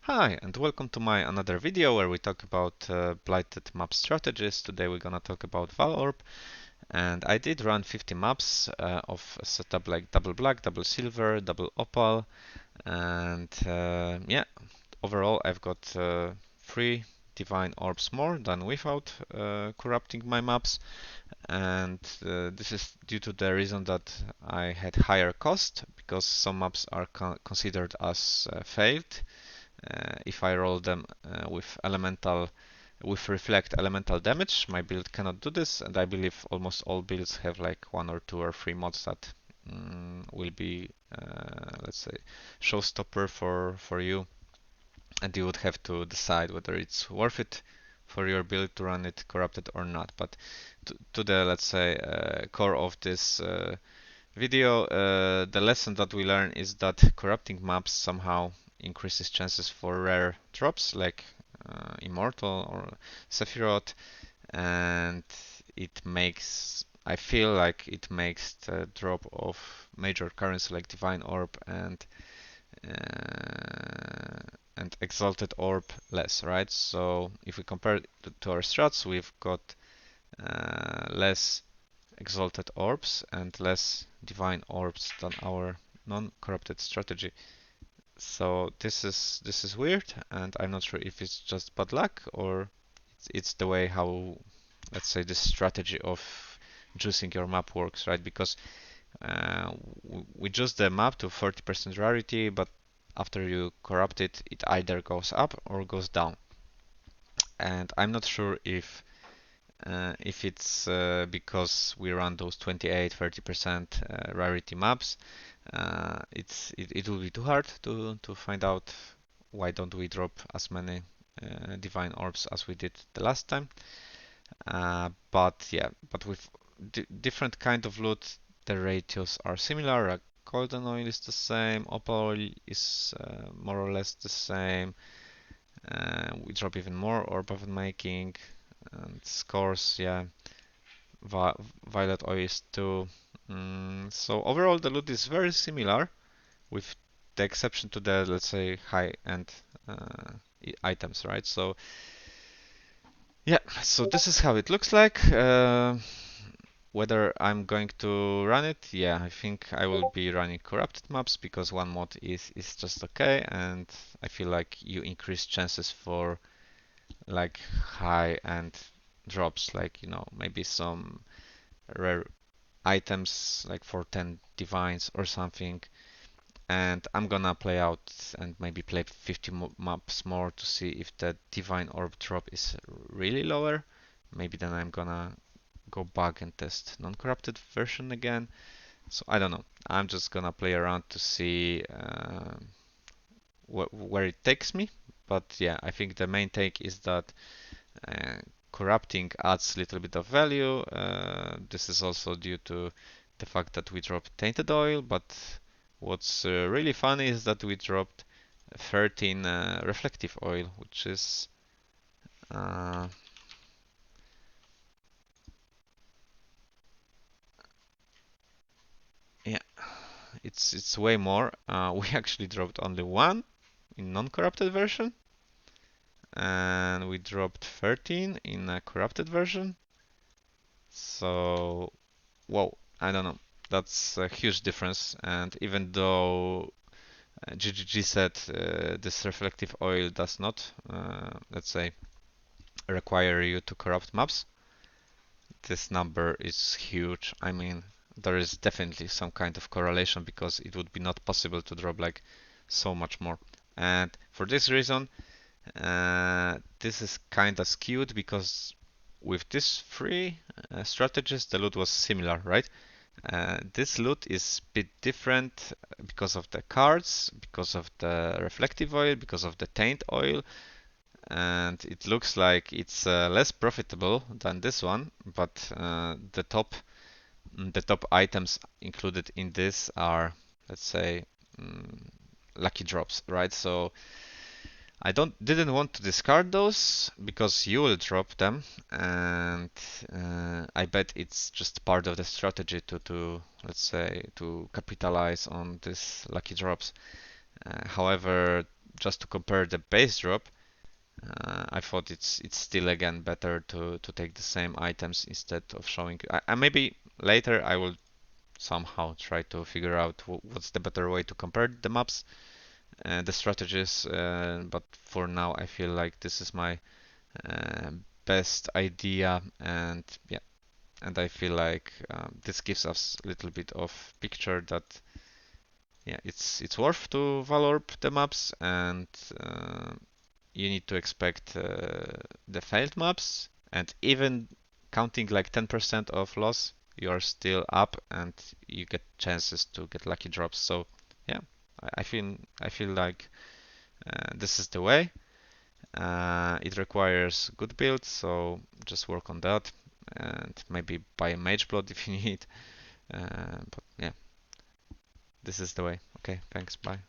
Hi, and welcome to my another video where we talk about blighted map strategies. Today we're gonna talk about Valorb, and I did run 50 maps of a setup like double black, double silver, double opal, and yeah, overall I've got 3 divine orbs more than without corrupting my maps, and this is due to the reason that I had higher cost because some maps are considered as failed if I roll them with reflect elemental damage. My build cannot do this, and I believe almost all builds have like 1 or 2 or 3 mods that will be, let's say, showstopper for you, and you would have to decide whether it's worth it for your build to run it corrupted or not. But to the, let's say, core of this video, the lesson that we learn is that corrupting maps somehow increases chances for rare drops like Immortal or Sephiroth, and I feel like it makes the drop of major currency like Divine Orb and Exalted Orb less, right? So if we compare it to our strats, we've got less Exalted Orbs and less Divine Orbs than our non-corrupted strategy. So this is weird, and I'm not sure if it's just bad luck or it's the way how, let's say, the strategy of juicing your map works, right? Because we juice the map to 40% rarity, but after you corrupt it, it either goes up or goes down. And I'm not sure if it's because we run those 28-30% rarity maps. It will be too hard to find out why don't we drop as many divine orbs as we did the last time. But yeah, but with different kind of loot, the ratios are similar. Golden oil is the same, opal oil is more or less the same. We drop even more orb of making, and scores, yeah, violet oil is too. So overall, the loot is very similar, with the exception to the, let's say, high-end items, right? So yeah, so this is how it looks like. Whether I'm going to run it, yeah, I think I will be running corrupted maps because one mod is just okay, and I feel like you increase chances for like high-end drops, like maybe some rare items like for 10 divines or something. And I'm gonna play out and maybe play 50 maps more to see if the divine orb drop is really lower. Maybe then I'm gonna go back and test non-corrupted version again. So I don't know. I'm just gonna play around to see where it takes me. But yeah, I think the main take is that uh, corrupting adds a little bit of value. This is also due to the fact that we dropped Tainted Oil, but what's really funny is that we dropped 13 Reflective Oil, which is uh, yeah, it's way more. We actually dropped only one in non-corrupted version, and we dropped 13 in a corrupted version. So, whoa, I don't know. That's a huge difference. And even though GGG said this reflective oil does not, let's say, require you to corrupt maps, this number is huge. I mean, there is definitely some kind of correlation because it would be not possible to drop like so much more. And for this reason, this is kind of skewed because with these 3 strategies, the loot was similar, right? This loot is a bit different because of the cards, because of the reflective oil, because of the taint oil, and it looks like it's less profitable than this one, but the top items included in this are, let's say, mm, lucky drops, right? So didn't want to discard those because you will drop them, and I bet it's just part of the strategy to let's say to capitalize on these lucky drops. However, just to compare the base drop, I thought it's still again better to take the same items instead of showing. Maybe later I will somehow try to figure out what's the better way to compare the maps and the strategies. But for now, I feel like this is my uh, best idea, and yeah, and I feel like this gives us a little bit of picture that yeah, it's worth to valorp the maps, and uh, you need to expect the failed maps, and even counting like 10% of loss, you are still up, and you get chances to get lucky drops. So yeah, I feel like this is the way. It requires good build, so just work on that, and maybe buy a mage blood if you need. But yeah, this is the way. Okay, thanks. Bye.